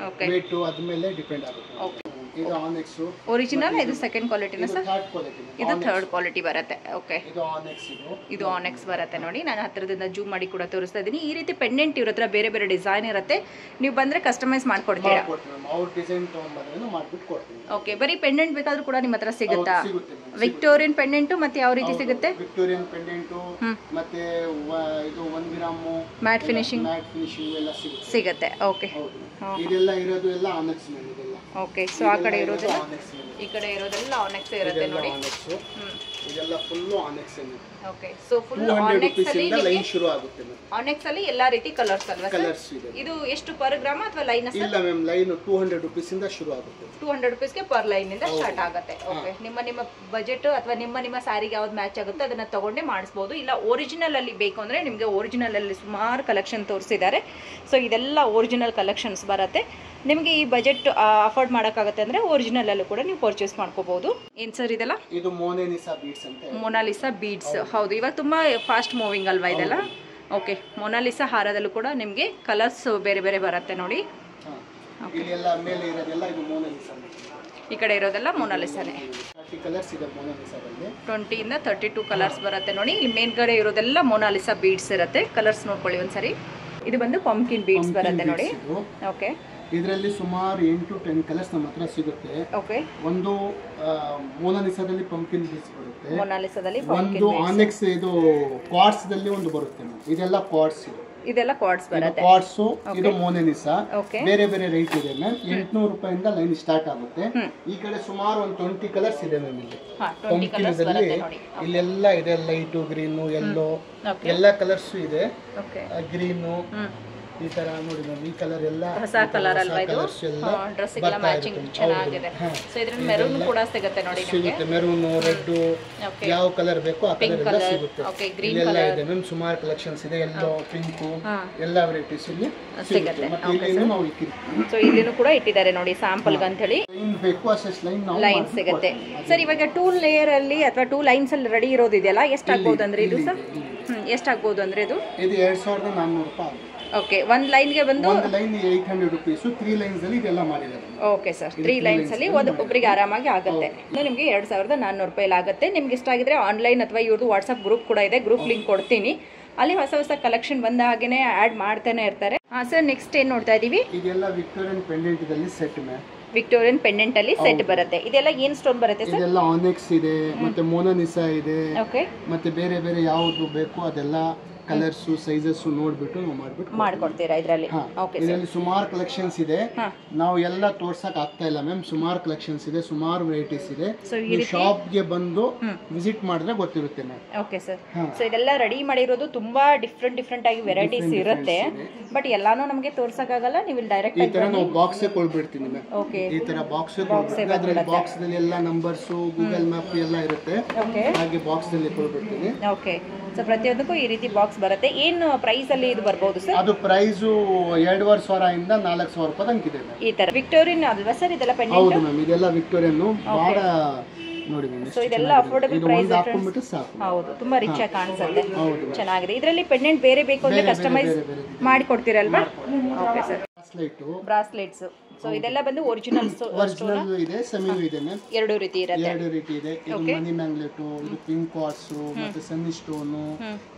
ವೇಟ್ ಅದ್ಮೇಲೆ ಡಿಪೆಂಡ್ ಆಗುತ್ತೆ. ಓಕೆ. ಇದು ಆನೆಕ್ಸ್ ಒರಿಜಿನಲ್. ಇದು ಸೆಕೆಂಡ್ ಕ್ವಾಲಿಟಿನಾ ಸರ್? Third quality. ಇದು ಥರ್ಡ್ ಕ್ವಾಲಿಟಿ ಬರುತ್ತೆ. ಓಕೆ. ಇದು ಆನೆಕ್ಸ್. ಇದು ಆನೆಕ್ಸ್ ಬರುತ್ತೆ ನೋಡಿ. ನಾನು ಹತ್ತಿರದಿಂದ ಜೂಮ್ ಮಾಡಿ ಕೂಡ ತೋರಿಸ್ತಾ ಇದ್ದೀನಿ. ಈ ರೀತಿ ಪೆಂಡೆಂಟ್ ಇರೋ ಹತ್ರ ಬೇರೆ ಬೇರೆ ಡಿಸೈನ್ ಇರುತ್ತೆ. ನೀವು ಬಂದ್ರೆ ಕಸ್ಟಮೈಸ್ ಮಾಡ್ಕೊಡ್ತೀರಾ? ಅವ್ರ ಡಿಸೈನ್ ತಗೊಂಡ್ಬಂದ್ರೆ ಮಾಡ್ಬಿಟ್ಟು ಕೊಡ್ತೀನಿ. ಓಕೆ. ಬರೀ ಪೆಂಡೆಂಟ್ ಬೇಕಾದ್ರೂ ಕೂಡ ನಿಮ್ಮ ಹತ್ರ ಸಿಗುತ್ತಾ? ವಿಕ್ಟೋರಿಯನ್ ಪೆಂಡೆಂಟ್ ಮತ್ತೆ ಯಾವ ರೀತಿ ಸಿಗುತ್ತೆ? ವಿಕ್ಟೋರಿಯನ್ ಪೆಂಡೆಂಟ್ ಮತ್ತೆ ಇದು 1 ಗ್ರಾಮ್ ಮ್ಯಾಟ್ ಫಿನಿಶಿಂಗ್ ಎಲ್ಲ ಸಿಗುತ್ತೆ. ಓಕೆ. ಇದೆಲ್ಲ ಇರೋದು ಎಲ್ಲ ಆನೆಕ್ಸ್ ಮೇಲೆ ಇದೆಲ್ಲ. ಓಕೆ. ಸೊ ಆ ಕಡೆ ಇರೋದೆಲ್ಲ ಈ ಕಡೆ ಇರೋದೆಲ್ಲ ಆನೆಕ್ಸ್ ಇರುತ್ತೆ ನೋಡಿ. ಇದೆಲ್ಲ ಫುಲ್ ಆನೆಕ್ಸ್ ಇದೆ. ಓಕೆ. ಸೊ ಫುಲ್ ಆನೆಕ್ಸ್ ಅಲ್ಲಿ ಲೈನ್ ಶುರು ಆಗುತ್ತೆ. ಆನೆಕ್ಸ್ ಅಲ್ಲಿ ಎಲ್ಲಾ ರೀತಿ ಕಲರ್ಸ್ ಅಲ್ವಾ ಸರ್? ಕಲರ್ಸ್ ಇದೆ. ಇದು ಎಷ್ಟು ಪರ್ ಗ್ರಾಮ್ ಅಥವಾ ಲೈನ್ ಸರ್? ಇಲ್ಲ ಮ್ಯಾಮ್, ಲೈನ್ 200 ರೂಪೀಸ್ ಇಂದ ಶುರು ಆಗುತ್ತೆ. 200 ರೂಪೀಸ್ಗೆ ಪರ್ ಲೈನ್ ಇಂದ ಸ್ಟಾರ್ಟ್ ಆಗುತ್ತೆ. ಓಕೆ. ನಿಮ್ಮ ಬಜೆಟ್ ಅಥವಾ ನಿಮ್ಮ ಸ್ಯಾರಿಗೆ ಯಾವ್ದು ಮ್ಯಾಚ್ ಆಗುತ್ತೆ ಅದನ್ನ ತಗೊಂಡೇ ಮಾಡಿಸಬಹುದು. ಇಲ್ಲ ಒರಿಜಿನಲ್ ಅಲ್ಲಿ ಬೇಕು ಅಂದ್ರೆ ನಿಮಗೆ ಒರಿಜಿನಲ್ ಅಲ್ಲಿ ಸುಮಾರು ಕಲೆಕ್ಷನ್ ತೋರಿಸಿದ್ದಾರೆ. ಸೊ ಇದೆಲ್ಲ ಒರಿಜಿನಲ್ ಕಲೆಕ್ಷನ್ಸ್ ಬರುತ್ತೆ. ನಿಮಗೆ ಈ ಬಜೆಟ್ ಅಫೋರ್ಡ್ ಮಾಡೋಕ್ಕಾಗುತ್ತೆ ಅಂದ್ರೆ ಒರಿಜಿನಲ್ ಅಲ್ಲೂ ಕೂಡ ನೀವು ಪರ್ಚೇಸ್ ಮಾಡ್ಕೋಬಹುದು. ಏನ್ ಸರ್ ಇದೆಲ್ಲ? ಇದು ಮೊನಾಲಿಸಾ ಬೀಡ್ಸ್ ಅಂತ. Mona Lisa beads. ಹೌದು, ಇವಾಗ ತುಂಬಾ ಫಾಸ್ಟ್ ಮೂವಿಂಗ್ ಅಲ್ವಾ ಇದೆಲ್ಲ? ಓಕೆ. ಮೊನಾಲಿಸಾ ಹಾರದಲ್ಲೂ ಕೂಡ ನಿಮಗೆ ಕಲರ್ಸ್ ಬೇರೆ ಬೇರೆ ಬರುತ್ತೆ ನೋಡಿ. ಇಲ್ಲೆಲ್ಲ ಮೇಲೆ ಇರೋದೆಲ್ಲ ಇದು ಮೊನಾಲಿಸಾ. ಈ ಕಡೆ ಇರೋದೆಲ್ಲ ಮೊನಾಲಿಸಾನೇ. 30 ಕಲರ್ಸ್ ಇದೆ ಮೊನಾಲಿಸಾದಲ್ಲಿ. 20 ಇಂದ 32 ಕಲರ್ಸ್ ಬರುತ್ತೆ ನೋಡಿ. ಇಲ್ಲಿ ಮೇಲ್ಗಡೆ ಇರೋದೆಲ್ಲ ಮೊನಾಲಿಸಾ ಬೀಡ್ಸ್ ಇರುತ್ತೆ. ಕಲರ್ಸ್ ನೋಡ್ಕೊಳ್ಳಿ ಒಂದ್ಸರಿ. ಇದು ಬಂದು ಪಂಪ್ಕಿನ್ ಬೀಡ್ಸ್ ಬರುತ್ತೆ ನೋಡಿ. ಓಕೆ. ಇದರಲ್ಲಿ ಸುಮಾರು 8-10 ಕಲರ್ಸ್ ನಮ್ಮ ಹತ್ರ ಸಿಗುತ್ತೆ. ಓಕೆ. ಒಂದು ಮೊನಾಲಿಸಾದಲ್ಲಿ ಪಂಪ್ಕಿನ್ ಬೀಡ್ಸ್ ಬರುತ್ತೆ. ಮೊನಾಲಿಸಾದಲ್ಲಿ ಒಂದು ಆನೆಕ್ಸ್ ಇದು ಕ್ವಾರ್ಟ್ಸ್ ದಲ್ಲಿ ಒಂದು ಬರುತ್ತೆ. ಇದೆಲ್ಲ ಕ್ವಾರ್ಟ್ಸ್. ಇದೆಲ್ಲ ಕ್ವಾರ್ಟ್ಸ್ ಬರುತ್ತೆ. ಕ್ವಾರ್ಟ್ಸ್. ಇದು ಮೊನಾಲಿಸಾ. ಬೇರೆ ಬೇರೆ ರೇಟ್ ಇದೆ ಮ್ಯಾಮ್. 800 ರೂಪಾಯಿಂದ ಲೈನ್ ಸ್ಟಾರ್ಟ್ ಆಗುತ್ತೆ. ಈ ಕಡೆ ಸುಮಾರು ಒಂದು 20 ಕಲರ್ಸ್ ಇದೆ ಮ್ಯಾಮ್. ಇಲ್ಲಿ ಪಂಪ್ಕಿನ್ದಲ್ಲಿ ಇಲ್ಲೆಲ್ಲ ಇದೆ. ಲೈಟು, ಗ್ರೀನು, ಯೆಲ್ಲೋ ಎಲ್ಲ ಕಲರ್ಸ್ ಇದೆ. ಗ್ರೀನು ಈ ತರ ನೋಡಿ ಮ್ಯಾಮ್, ಈ ಕಲರ್ ಎಲ್ಲ ಹೊಸ ಕಲರ್ ಅಲ್ವಾ ಇದು? ಡ್ರೆಸ್ ಎಲ್ಲ ಮ್ಯಾಚಿಂಗ್ ಚೆನ್ನಾಗಿದೆ. ಸೊ ಇದ್ರಲ್ಲಿ ಮೆರೂನ್ ಕೂಡ ಸಿಗುತ್ತೆ ನೋಡಿ ನಿಮಗೆ. ಸಿಗುತ್ತೆ ಮೆರೂನ್, ರೆಡ್, ಯಾವ ಕಲರ್ ಬೇಕೋ ಆ ಕಲರ್ ಎಲ್ಲ ಸಿಗುತ್ತೆ. ಓಕೆ, ಗ್ರೀನ್ ಎಲ್ಲ ಇದೆ ಮ್ಯಾಮ್, ಸುಮಾರು ಕಲೆಕ್ಷನ್ಸ್ ಇದೆ. ಎಲ್ಲೋ, ಪಿಂಕ್, ಎಲ್ಲ ವೆರೈಟೀಸ್ ಇಲ್ಲಿ ಸಿಗುತ್ತೆ. ಮತ್ತೆ ಇಲ್ಲಿ ನಾವು ಇಟ್ಟಿದ್ದೀವಿ. ಸೊ ಇಲ್ಲಿನೂ ಕೂಡ ಇಟ್ಟಿದ್ದಾರೆ ನೋಡಿ ಸ್ಯಾಂಪಲ್ ಅಂತ ಹೇಳಿ. ಲೈನ್ ಬೇಕು ಅಸೆಸ್ ಲೈನ್ ನಾವು ಲೈನ್ ಸಿಗುತ್ತೆ ಸರ್. ಇವಾಗ 2 ಲೇಯರ್ ಅಲ್ಲಿ ಅಥವಾ 2 ಲೈನ್ಸ್ ಅಲ್ಲಿ ರೆಡಿ ಇರೋದಿದೆಯಲ್ಲ, ಎಷ್ಟು ಆಗ್ಬೋದು ಅಂದ್ರೆ ಇದು ಸರ್? ಎಷ್ಟು ಆಗ್ಬೋದು ಅಂದ್ರೆ ಇದು 2400 ರೂಪಾಯಿ. ಓಕೆ, ಒಂದು ಲೈನ್ಗೆ ಬಂದು ಒಂದು ಲೈನ್ 800 ರೂಪೀಸ್. 3 ಲೈನ್ಸ್ ಅಲ್ಲಿ ಇದೆಲ್ಲ ಮಾಡಿದ್ದಾರೆ. ಓಕೆ ಸರ್, 3 ಲೈನ್ಸ್ ಅಲ್ಲಿ ಒಬ್ಬರಿಗೆ ಆರಾಮಾಗಿ ಆಗುತ್ತೆ. ನಿಮಗೆ 2400 ರೂಪಾಯಿ ಆಗುತ್ತೆ. ನಿಮ್ಗೆ ಇಷ್ಟ ಆಗಿದ್ರೆ ಆನ್ಲೈನ್ ಅಥವಾ ಇವ್ರದ್ದು ವಾಟ್ಸ್ಆಪ್ ಗ್ರೂಪ್ ಕೂಡ ಇದೆ, ಗ್ರೂಪ್ ಲಿಂಕ್ ಕೊಡ್ತೀನಿ. ಅಲ್ಲಿ ಹೊಸ ಹೊಸ ಕಲೆಕ್ಷನ್ ಬಂದ ಹಾಗೇನೆ ಆಡ್ ಮಾಡ್ತಾನೆ ಇರ್ತಾರೆ. ಸರ್ ನೆಕ್ಸ್ಟ್ ಏನ್ ನೋಡ್ತಾ ಇದೀವಿ? ಇದೆಲ್ಲ ವಿಕ್ಟೋರಿಯನ್ ಪೆಂಡೆಂಟ್ ದಲ್ಲಿ ಸೆಟ್ ಮ್ಯಾಮ್. ವಿಕ್ಟೋರಿಯನ್ ಪೆಂಡೆಂಟ್ ಅಲ್ಲಿ ಸೆಟ್ ಬರುತ್ತೆ. ಇದೆಲ್ಲ ಏನ್ ಸ್ಟೋನ್ ಬರುತ್ತೆ ಸರ್? ಇದೆಲ್ಲ ಆನೆಕ್ಸ್ ಇದೆ, ಮತ್ತೆ ಮೋನಾಲಿಸಾ ಇದೆ, ಓಕೆ, ಮತ್ತೆ ಬೇರೆ ಬೇರೆ ಯಾವುದು ಬೇಕು ಅದೆಲ್ಲ ಕಲರ್ಸ್ ಸೈಜಸ್ ನೋಡ್ಬಿಟ್ಟು ನಾವು ಮಾಡ್ಕೊಡ್ತೀರಾ ಇದರಲ್ಲಿ? ಓಕೆ, ಇದರಲ್ಲಿ ಸುಮಾರು ಕಲೆಕ್ಷನ್ಸ್ ಇದೆ. ನಾವು ಎಲ್ಲ ತೋರ್ಸಕ್ ಆಗ್ತಾ ಇಲ್ಲ ಮ್ಯಾಮ್, ಸುಮಾರು ಕಲೆಕ್ಷನ್ಸ್ ಇದೆ, ಸುಮಾರು ವೆರೈಟೀಸ್ ಇದೆ. ಶಾಪ್ ಗೆ ಬಂದು ವಿಸಿಟ್ ಮಾಡಿದ್ರೆ ಗೊತ್ತಿರುತ್ತೆ ಮ್ಯಾಮ್. Okay sir. ಸೊ ಇದೆಲ್ಲ ರೆಡಿ ಮಾಡಿರೋದು ತುಂಬಾ ಡಿಫ್ರೆಂಟ್ ಆಗಿ ವೆರೈಟೀಸ್ ಇರುತ್ತೆ. ಬಟ್ ಎಲ್ಲಾನು ನಮಗೆ ತೋರ್ಸಕ್ ಆಗಲ್ಲ, ನೀವು ಇಲ್ಲಿ ಡೈರೆಕ್ಟ್ ಈ ತರ ನಾವು ಬಾಕ್ಸ್ ಕೊಳ್ಬಿಡ್ತೀನಿ ಮ್ಯಾಮ್. ಓಕೆ, ಈ ತರ ಬಾಕ್ಸ್ ಅದ್ರಲ್ಲಿ ಬಾಕ್ಸ್ ನಲ್ಲಿ ಎಲ್ಲ ನಂಬರ್ಸ್, ಗೂಗಲ್ ಮ್ಯಾಪ್ ಎಲ್ಲ ಇರುತ್ತೆ. ಹಾಗೆ ಬಾಕ್ಸ್ ನಲ್ಲಿ ಕೊಳ್ಬಿಡ್ತೀನಿ. ಓಕೆ, ಸೊ ಪ್ರತಿಯೊಂದಕ್ಕೂ ಈ ರೀತಿ ಬಾಕ್ಸ್ ಬರುತ್ತೆ. ಏನು ಪ್ರೈಸ್ ಅಲ್ಲಿ ಇದು ಬರ್ಬೋದು ಸರ್? ಅದು ಪ್ರೈಸ್ 2500 ಇಂದ 4000 ರೂಪಾಯಿ ತನಕ ಇದೆ. ಈ ತರ ವಿಕ್ಟೋರಿಯನ್ ಅಲ್ವಾ ಸರ್ ಇದೆಲ್ಲ ಪೆಂಡೆಂಟ್? ಹೌದು ಮ್ಯಾಮ್, ಇದೆಲ್ಲ ವಿಕ್ಟೋರಿಯನ್ ಬಹಳ ನೋಡಿ ಮ್ಯಾಮ್. ಸೊ ಇದೆಲ್ಲ ಅಫೋರ್ಡಬಲ್ ಪ್ರೈಸ್ ಹಾಕೊಂಡ್ಬಿಟ್ಟು ಸಾಕು. ಹೌದು, ತುಂಬಾ ರಿಚ್ ಆಗಿ ಕಾಣಿಸುತ್ತೆ, ಚೆನ್ನಾಗಿದೆ. ಇದರಲ್ಲಿ ಪೆಂಡೆಂಟ್ ಬೇರೆ ಬೇಕು ಅಂದ್ರೆ ಕಸ್ಟಮೈಸ್ ಮಾಡಿ ಕೊಡ್ತೀರಲ್ವಾ? Okay sir. ಬ್ರಾಸ್ಲೆಟ್ಸ್. ಸೊ ಇದೆಲ್ಲ ಬಂದು ಒರಿಜಿನಲ್ ಇದೆ, ಸೆಮಿ ಇದೆ ಮ್ಯಾಮ್. ಎರಡು ರೀತಿ ಇರುತ್ತೆ. ಎರಡು ರೀತಿ ಇದೆ. ಇದು ಮನಿ ಮ್ಯಾಂಗ್ಲೆಟ್, ಇದು ಪಿಂಕ್ ಕ್ವಾರ್ಟ್ಸ್, ಮತ್ತೆ ಸೆಮಿ ಸ್ಟೋನ್,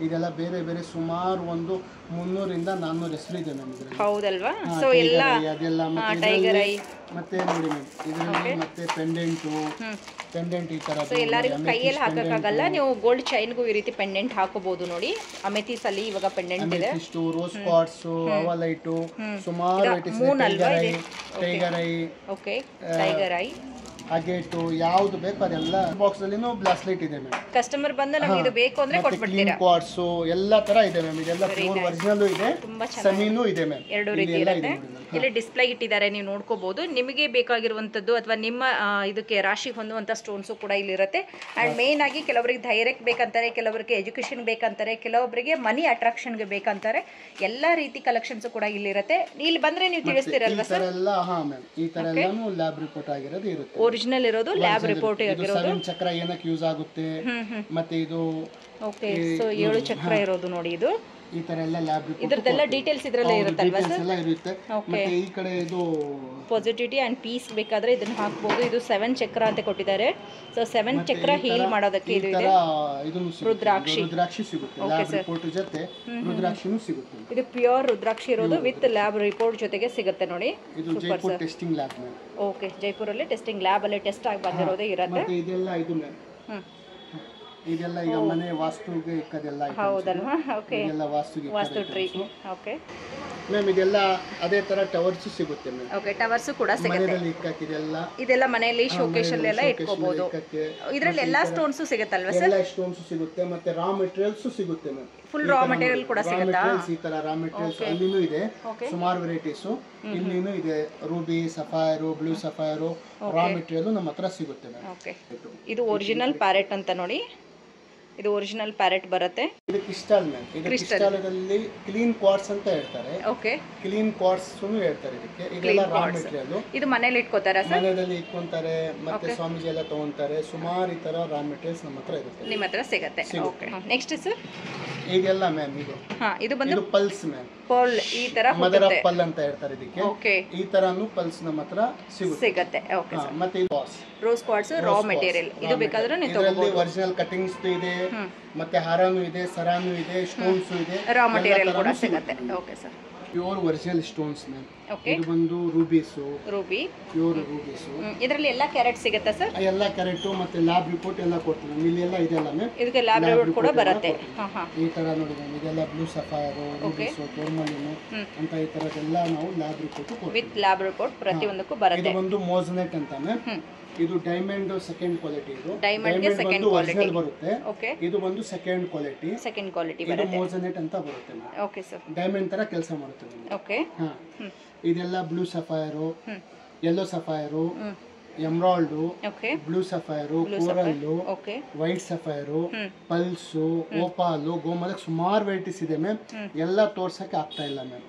ಇದೆಲ್ಲ ಬೇರೆ ಬೇರೆ ಸುಮಾರು ಒಂದು 300 ಇಂದ 400 ಹೆಸರು ಇದೆ ಮ್ಯಾಮ್ ಇದರಲ್ಲಿ. ಹೌದಲ್ವಾ? ಸೊ ಎಲ್ಲ ಅದೆಲ್ಲ ಟೈಗರ್ ಐ ಮತ್ತೆ ನೋಡಿ ಮ್ಯಾಮ್ ಇದರಲ್ಲಿ ಮತ್ತೆ ಪೆಂಡೆಂಟ್ ಈ ತರ. ಸೊ ಎಲ್ಲರಿಗೂ ಕೈಯಲ್ಲಿ ಹಾಕಕ್ಕಾಗಲ್ಲ, ನೀವು ಗೋಲ್ಡ್ ಚೈನ್ಗೂ ಈ ರೀತಿ ಪೆಂಡೆಂಟ್ ಹಾಕೋಬಹುದು ನೋಡಿ. ಅಮೆಥಿಸ್ ಅಲ್ಲಿ ಇವಾಗ ಪೆಂಡೆಂಟ್ ಇದೆ, ರೋಸ್ ಕ್ವಾರ್ಟ್ಸ್, ಅವಲೈಟ್, ಸುಮಾರು tiger eye, okay, tiger eye, agate, ಯಾವುದು ಬೇಕು ಅದೆಲ್ಲ ಬಾಕ್ಸ್ ಅಲ್ಲಿ ಬ್ಲಾಸ್ಲೈಟ್ ಇದೆ ಮ್ಯಾಮ್. ಕಸ್ಟಮರ್ ಬಂದು ನಮಗೆ ಇದು ಬೇಕು ಅಂದ್ರೆ ಕೊಟ್ಬಿಡ್ತೀರಾ? ಕ್ವಾರ್ಟ್ಸ್ ಎಲ್ಲ ತರ ಇದೆ ಮ್ಯಾಮ್. ಇದೆಲ್ಲ ಪ್ಯೂರ್ ಒರಿಜಿನಲ್ ಇದೆ, ಸೆಮಿನೂ ಇದೆ ಮ್ಯಾಮ್. ಎರಡು ರೀತಿ ಇರುತ್ತೆ. ಇಲ್ಲಿ ಡಿಸ್ಪ್ಲೇ ಇಟ್ಟಿದ್ದಾರೆ, ನೀವು ನೋಡ್ಕೋಬಹುದು. ನಿಮಗೆ ಬೇಕಾಗಿರುವಂತದ್ದು ಅಥವಾ ನಿಮ್ಮ ಇದಕ್ಕೆ ರಾಶಿಗೆ ಹೊಂದುವಂತ ಸ್ಟೋನ್ಸ್ ಕೂಡ ಇಲ್ಲಿ ಇರುತ್ತೆ. ಅಂಡ್ ಮೇನ್ ಆಗಿ ಕೆಲವರಿಗೆ ಡೈರೆಕ್ಟ್ ಬೇಕಂತಾರೆ, ಕೆಲವರಿಗೆ ಎಜುಕೇಶನ್ ಬೇಕಂತಾರೆ, ಕೆಲವೊಬ್ಬರಿಗೆ ಮನಿ ಅಟ್ರಾಕ್ಷನ್ಗೆ ಬೇಕಂತಾರೆ. ಎಲ್ಲಾ ರೀತಿ ಕಲೆಕ್ಷನ್ಸ್ ಕೂಡ ಇಲ್ಲಿ ಇರುತ್ತೆ. ಇಲ್ಲಿ ಬಂದ್ರೆ ನೀವು ತಿಳಿಸ್ತೀರಲ್ವಾ ಸರ್? ಈ ತರ ಎಲ್ಲಾನು ಲ್ಯಾಬ್ ರಿಪೋರ್ಟ್ ಆಗಿರೋದು ಇರುತ್ತೆ. ಒರಿಜಿನಲ್ ಇರೋದು, ಲ್ಯಾಬ್ ರಿಪೋರ್ಟ್ ಆಗಿರೋದು. ಚಕ್ರ ಏನಕ್ಕೆ ಯೂಸ್ ಆಗುತ್ತೆ, ಮತ್ತೆ ಇದು ಓಕೆ. ಸೊ 7 ಚಕ್ರ ಇರೋದು ನೋಡಿ. ಇದು ಈ ತರ ಎಲ್ಲ ಲ್ಯಾಬ್ ರಿಪೋರ್ಟ್, ಇದರದೆಲ್ಲ ಡೀಟೇಲ್ಸ್ ಇದರಲ್ಲೇ ಇರುತ್ತಲ್ವಾ ಸರ್? ಎಲ್ಲ ಇರುತ್ತೆ. ಮತ್ತೆ ಈ ಕಡೆ ಇದು ಪಾಸಿಟಿವಿಟಿ ಅಂಡ್ ಪೀಸ್ ಬೇಕಾದ್ರೆ ಇದನ್ನ ಹಾಕಬಹುದು. ಇದು 7 ಚಕ್ರ ಅಂತ ಕೊಟ್ಟಿದ್ದಾರೆ. ಸೊ 7 ಚಕ್ರ ಹೀಲ್ ಮಾಡೋದಕ್ಕೆ ಇದು ಇದೆ. ರುದ್ರಾಕ್ಷಿ ಸಿಗುತ್ತೆ ಲ್ಯಾಬ್ ರಿಪೋರ್ಟ್ ಜೊತೆ, ರುದ್ರಾಕ್ಷಿನೂ ಸಿಗುತ್ತೆ. ಇದು ಪ್ಯೂರ್ ರುದ್ರಾಕ್ಷಿ ಇರೋದು ವಿತ್ ಲ್ಯಾಬ್ ರಿಪೋರ್ಟ್ ಜೊತೆಗೆ ಸಿಗುತ್ತೆ ನೋಡಿ. ಇದು Jaipur testing lab ma'am. Okay, ಜೈಪುರಲ್ಲಿ ಟೆಸ್ಟಿಂಗ್ ಲ್ಯಾಬ್ ಅಲ್ಲಿ ಟೆಸ್ಟ್ ಆಗಿ ಬಂದಿರೋದೇ ಇರುತ್ತೆ. ಮತ್ತೆ ಇದೆಲ್ಲ ಇದು ಮ್ಯಾಮ್, ಇದೆಲ್ಲ ಈಗ ಮನೆ ವಾಸ್ತುಗೆ ಇಕ್ಕದೆಲ್ಲ ಹೌದಲ್ವಾ? ಓಕೆ, ಇದೆಲ್ಲ ವಾಸ್ತು ಟ್ರೀ. ಓಕೆ ಮ್ಯಾಮ್, ಇದೆಲ್ಲ ಅದೇ ತರ ಟವರ್ಸ್ ಸಿಗುತ್ತೆ ಮ್ಯಾಮ್. ಓಕೆ, ಟವರ್ಸ್ ಕೂಡ ಸಿಗುತ್ತೆ. ಮನೆಯಲ್ಲಿ ಇಕ್ಕಕ್ಕಿದೆಲ್ಲ, ಇದೆಲ್ಲ ಮನೆಯಲ್ಲಿ ಶೋಕೇಶ್ ಅಲ್ಲಿ ಎಲ್ಲ ಇಟ್ಕೋಬಹುದು. ಇದರಲ್ಲಿ ಎಲ್ಲಾ ಸ್ಟೋನ್ಸ್ ಸಿಗುತ್ತಲ್ವಾ ಸರ್? ಎಲ್ಲ ಸ್ಟೋನ್ಸ್ ಸಿಗುತ್ತೆ, ಮತ್ತೆ ರಾ ಮೆಟೀರಿಯಲ್ಸ್ ಸಿಗುತ್ತೆ ಮ್ಯಾಮ್. ಫುಲ್ ರಾ ಮೆಟೀರಿಯಲ್ ಕೂಡ ಸಿಗುತ್ತಾ? ಈ ತರ ರಾ ಮೆಟೀರಿಯಲ್ಸ್ ಅಲ್ಲಿನೂ ಇದೆ, ಸುಮಾರು ವೆರೈಟೀಸ್. ಇಲ್ಲಿನೂ ಇದೆ, Ruby, sapphire, blue sapphire, raw material ನಮ್ಮ ಹತ್ರ ಸಿಗುತ್ತೆ ಮ್ಯಾಮ್. ಓಕೆ, ಇದು ಒರಿಜಿನಲ್ ಪ್ಯಾರೆಟ್ ಅಂತ ನೋಡಿ. ಇದು ಒರಿಜಿನಲ್ ಪ್ಯಾರೆಟ್ ಬರುತ್ತೆ. ಇದು ಕ್ರಿಸ್ಟಲ್ ಮ್ಯಾಮ್. ಇದು ಕ್ರಿಸ್ಟಲ್ದಲ್ಲಿ ಕ್ಲೀನ್ ಕ್ವಾರ್ಟ್ಸ್ ಅಂತ ಹೇಳ್ತಾರೆ. ಓಕೆ, ಕ್ಲೀನ್ ಕ್ವಾರ್ಟ್ಸ್ ಹೇಳ್ತಾರೆ ಇದಕ್ಕೆ. ಇದೆಲ್ಲ ರಾ ಮೆಟೀರಿಯಲ್. ಇದು ಮನೆಯಲ್ಲಿ ಇಟ್ಕೋತಾರಾ ಸರ್? ಮನೆಯಲ್ಲಿ ಇಟ್ಕೊಂತಾರೆ, ಮತ್ತೆ ಸ್ವಾಮೀಜಿ ಎಲ್ಲ ತಗೊಂತಾರೆ. ಸುಮಾರು ಈ ತರ ರಾ ಮೆಟೀರಿಯಲ್ಸ್ ನಮ್ಮ ಹತ್ರ ಇರುತ್ತೆ. ನಿಮ್ಮ ಹತ್ರ ಸಿಗುತ್ತೆ. ಓಕೆ, ನೆಕ್ಸ್ಟ್ ಸರ್ ಇದೆಲ್ಲ ಮ್ಯಾಮ್ ಇದು ಬಂದು ಪಲ್ಸ್ ಮ್ಯಾಮ್. ಪಲ್ ಈ ತರ ಮದರ್ ಆಫ್ ಪಲ್ ಅಂತ ಹೇಳ್ತಾರೆ ಇದಕ್ಕೆ. ಓಕೆ, ಈ ತರನು ಪಲ್ಸ್ ನಮ್ಮ ಹತ್ರ ಸಿಗುತ್ತೆ. Okay sir. ಮತ್ತೆ ಇದು ರೋಸ್ ಕ್ವಾರ್ಟ್ಸ್ ರಾ ಮೆಟೀರಿಯಲ್. ಇದು ಬೇಕಾದ್ರೆ ನೀವು ತಗೋಬಹುದು. ಒರಿಜಿನಲ್ ಕಟಿಂಗ್ಸ್ ಇದೆ, ಮತ್ತೆ ಹಾರನೂ ಇದೆ, ಸರಾನೂ ಇದೆ, ಸ್ಟೋನ್ಸ್ ಇದೆ, ರಾ ಮೆಟೀರಿಯಲ್ ಕೂಡ ಸಿಗುತ್ತೆ. Okay sir. Pure original stones ma'am. ಇದು ಬಂದು ರೂಬೀಸು, ರೂಬಿ, ಪ್ಯೂರ್ ರೂಬೀಸು. ಇದರಲ್ಲಿ ಎಲ್ಲ ಕ್ಯಾರೆಟ್ ಸಿಗುತ್ತಾ ಸರ್? ಎಲ್ಲ ಕ್ಯಾರೆಟ್ ಮತ್ತೆ ಲ್ಯಾಬ್ ರಿಪೋರ್ಟ್ ಎಲ್ಲ ಕೊಡ್ತೀವಿ ಮ್ಯಾಮ್. ಇಲ್ಲಿ ಎಲ್ಲ ಇದೆಲ್ಲ ಮ್ಯಾಮ್, ಇದಕ್ಕೆ ಲ್ಯಾಬ್ ರಿಪೋರ್ಟ್ ಕೂಡ ಬರುತ್ತೆ. ಈ ತರ ನೋಡಿ ಮ್ಯಾಮ್, ಇದೆಲ್ಲ ಬ್ಲೂ ಸಫೈರ್, ರೂಬೀಸು, ಟೋರ್ಮಲಿನ್ ಅಂತ ಈ ತರದೆಲ್ಲ ನಾವು lab report with lab report ಪ್ರತಿಯೊಂದಕ್ಕೂ ಬರುತ್ತೆ. ಇದು ಒಂದು ಮೋಸನೆಟ್ ಅಂತ ಮ್ಯಾಮ್. ಇದು ಡೈಮಂಡ್ ಸೆಕೆಂಡ್ ಕ್ವಾಲಿಟಿ. ಇದು ಡೈಮಂಡ್ ಗೆ ಸೆಕೆಂಡ್ ಕ್ವಾಲಿಟಿ ಬರುತ್ತೆ. ಓಕೆ, ಇದು ಒಂದು ಸೆಕೆಂಡ್ ಕ್ವಾಲಿಟಿ ಬರುತ್ತೆ. ಇದು ಮೋಸನೆಟ್ ಅಂತ ಬರುತ್ತೆ ಮ್ಯಾಮ್. ಓಕೆ ಸರ್, ಡೈಮಂಡ್ ತರ ಕೆಲಸ ಮಾಡುತ್ತೆ ಮ್ಯಾಮ್. ಓಕೆ, ಇದೆಲ್ಲ blue sapphire, yellow sapphire, emerald, blue sapphire, coral, white sapphire, pearls, opal, ಗೋಮಲಕ್ ಸುಮಾರು ವೆರೈಟೀಸ್ ಇದೆ ಮ್ಯಾಮ್. ಎಲ್ಲ ತೋರ್ಸಕ್ಕೆ ಆಗ್ತಾ ಇಲ್ಲ ಮ್ಯಾಮ್,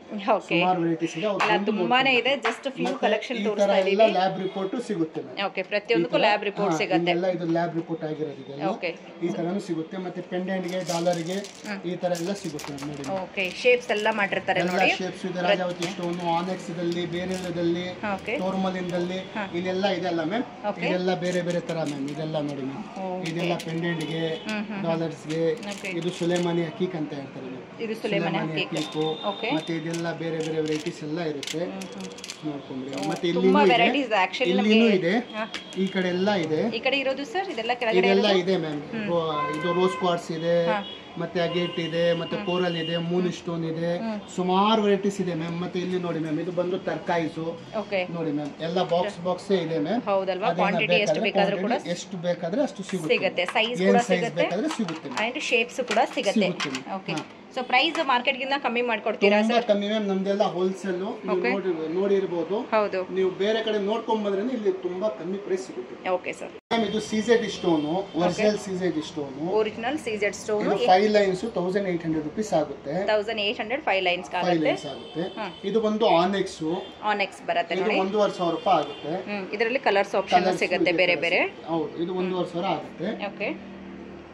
ಸುಮಾರು ವೆರೈಟೀಸ್ ಇದೆ. ತುಂಬಾನೇ ಇದೆ, ಜಸ್ಟ್ ಫ್ಯೂ ಕಲೆಕ್ಷನ್ ಈ ತರ ಎಲ್ಲ ಲ್ಯಾಬ್ ರಿಪೋರ್ಟ್ ಸಿಗುತ್ತೆ ಮ್ಯಾಮ್. ಓಕೆ, ಪ್ರತಿಯೊಂದಕ್ಕೂ ಲ್ಯಾಬ್ ರಿಪೋರ್ಟ್ ಸಿಗುತ್ತೆ. ಎಲ್ಲ ಇದು ಲ್ಯಾಬ್ ರಿಪೋರ್ಟ್ ಆಗಿರೋದಿದೆ. ಓಕೆ, ಈ ತರನು ಸಿಗುತ್ತೆ. ಮತ್ತೆ ಪೆಂಡೆಂಟ್ ಗೆ, ಡಾಲರ್ ಗೆ ಈ ತರ ಎಲ್ಲ ಸಿಗುತ್ತೆ ನೋಡಿ. ಓಕೆ, ಶೇಪ್ಸ್ ಎಲ್ಲ ಮಾಡಿರ್ತಾರೆ ನೋಡಿ. ಎಲ್ಲ ಶೇಪ್ಸ್ ಇದೆ. ರಾಜಾವತಿ ಸ್ಟೋನ್, ಆನೆಕ್ಸ್ ದಲ್ಲಿ, ಬೇರೆದಲ್ಲಿ, ಟೋರ್ಮಲಿನ್ದಲ್ಲಿ ಇದೆಲ್ಲ ಇದೆ ಅಲ್ಲ ಮ್ಯಾಮ್. ಇದೆಲ್ಲ ಬೇರೆ ಬೇರೆ ತರ ಮ್ಯಾಮ್. ಇದೆಲ್ಲ ನೋಡಿ ಮ್ಯಾಮ್, ಇದೆಲ್ಲ ಪೆಂಡೆಂಟ್ ಗೆ, ಡಾಲರ್ಸ್ ಗೆ. ಇದು ಸುಲೇಮಾನಿ ಹಕೀಕ್ ಅಂತ ಹೇಳ್ತಾರೆ ಮ್ಯಾಮ್. ಇದು ಸುಲೇಮಾನಿ ಹಕೀಕ್. ಮತ್ತೆ ಇದೆಲ್ಲ ಬೇರೆ ಬೇರೆ ವೆರೈಟೀಸ್ ಎಲ್ಲ ಇರುತ್ತೆ, ನೋಡ್ಕೊಂಡ್ರಿ. ಮತ್ತೆ ತುಂಬಾ ವೆರೈಟೀಸ್ ಆಕ್ಚುಲಿ ಇಲ್ಲಿನೂ ಇದೆ, ಈ ಕಡೆ ಎಲ್ಲ ಇದೆ. ಈ ಕಡೆ ಇರೋದು ಸರ್ ಇದೆಲ್ಲ ಕೆಳಗಡೆ ಇದೆಲ್ಲ ಇದೆ ಮ್ಯಾಮ್. ಇದು ರೋಸ್ ಕ್ವಾರ್ಟ್ಸ್ ಇದೆ, ಮತ್ತೆ ಅಗೇಟ್ ಇದೆ, ಮತ್ತೆ ಕೋರಲ್ ಇದೆ, ಮೂನ್ ಸ್ಟೋನ್ ಇದೆ, ಸುಮಾರು ವೆರೈಟೀಸ್ ಇದೆ ಮ್ಯಾಮ್. ಮತ್ತೆ ಇಲ್ಲಿ ನೋಡಿ ಮ್ಯಾಮ್, ಇದು ಬಂದು ಟರ್ಕಾಯ್ಸು ನೋಡಿ ಮ್ಯಾಮ್. ಎಲ್ಲ ಬಾಕ್ಸ್ ಇದೆ ಮ್ಯಾಮ್. ಹೌದಲ್ವಾ? ಕ್ವಾಂಟಿಟಿ ಎಷ್ಟು ಬೇಕಾದ್ರೂ ಕೂಡ ಎಷ್ಟು ಬೇಕಾದ್ರೆ ಅಷ್ಟು ಸಿಗುತ್ತೆ. ಸೈಜ್ ಕೂಡ ಸಿಗುತ್ತೆ, ಬೇಕಾದ್ರೆ ಸಿಗುತ್ತೆ, ಅಂಡ್ ಶೇಪ್ಸ್ ಕೂಡ ಸಿಗುತ್ತೆ. ಓಕೆ, ಸೊ ಪ್ರೈಸ್ ಮಾರ್ಕೆಟ್ ಗಿಂತ ಕಮ್ಮಿ ಮಾಡ್ಕೊಡ್ತೀರಾ ಸರ್? ಕಮ್ಮಿ ಮ್ಯಾಮ್. ನಮ್ದೆಲ್ಲ ಹೋಲ್ಸೇಲ್ ನೋಡಿರ್ಬೋದು. ಹೌದು, ನೀವು ಬೇರೆ ಕಡೆ ನೋಡ್ಕೊಂಡ್ ಬಂದ್ರೆ ಇಲ್ಲಿ ತುಂಬಾ ಕಮ್ಮಿ ಪ್ರೈಸ್ ಸಿಗುತ್ತೆ. Okay sir. ಮ್ಯಾಮ್ ಇದು CZ stone, original CZ stone, original CZ stone. 5 lines 1800 rupees ಆಗುತ್ತೆ. 1800 5 ಲೈನ್ಸ್ ಆಗುತ್ತೆ. ಇದು ಬಂದು ಆನೆಕ್ಸ್ ಬರುತ್ತೆ ನೋಡಿ. 1500 ರೂಪಾಯಿ ಆಗುತ್ತೆ. ಇದರಲ್ಲಿ ಕಲರ್ಸ್ ಆಪ್ಷನ್ ಸಿಗುತ್ತೆ ಬೇರೆ ಬೇರೆ. ಹೌದು, ಇದು 1500 ಆಗುತ್ತೆ. ಓಕೆ,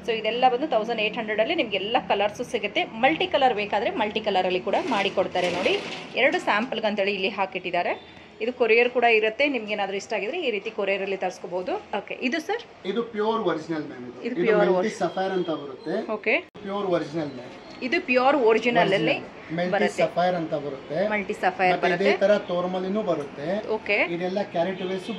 ಸೊ ಇದೆಲ್ಲ ಬಂದು 1800 ಅಲ್ಲಿ ನಿಮ್ಗೆ ಎಲ್ಲ ಕಲರ್ಸ್ ಸಿಗುತ್ತೆ. ಮಲ್ಟಿ ಕಲರ್ ಬೇಕಾದ್ರೆ ಮಲ್ಟಿ ಕಲರ್ ಅಲ್ಲಿ ಕೂಡ ಮಾಡಿ ಕೊಡ್ತಾರೆ ನೋಡಿ. 2 ಸ್ಯಾಂಪಲ್ ಅಂತೇಳಿ ಇಲ್ಲಿ ಹಾಕಿಟ್ಟಿದ್ದಾರೆ. ಇದು ಕೊರಿಯರ್ ಕೂಡ ಇರುತ್ತೆ. ನಿಮ್ಗೆ ಏನಾದರೂ ಇಷ್ಟ ಆಗಿದ್ರೆ ಈ ರೀತಿ ಕೊರಿಯರ್ ಅಲ್ಲಿ ತರಿಸ್ಕೋಬಹುದು. ಓಕೆ, ಇದು ಸರ್? ಇದು ಪ್ಯೂರ್ ಒರಿಜಿನಲ್ ಮ್ಯಾಮ್. ಇದು ಪ್ಯೂರ್ ಸಫೈರ್ ಅಂತ ಬರುತ್ತೆ. Okay, pure original ma'am. ಇದು ಪ್ಯೂರ್ ಒರಿಜಿನಲ್ ಅಲ್ಲಿ ಮಲ್ಟಿ ಸಫೈರ್ ಅಂತ ಬರುತ್ತೆ. ಮಲ್ಟಿ ಸಫೈರ್ ಬರುತ್ತೆ. ಇದೇ ತರ ಟೋರ್ಮಲಿನೂ ಬರುತ್ತೆ. ಓಕೆ, ಇದೆಲ್ಲ ಕ್ಯಾರೆಟ್ ವೇಸ್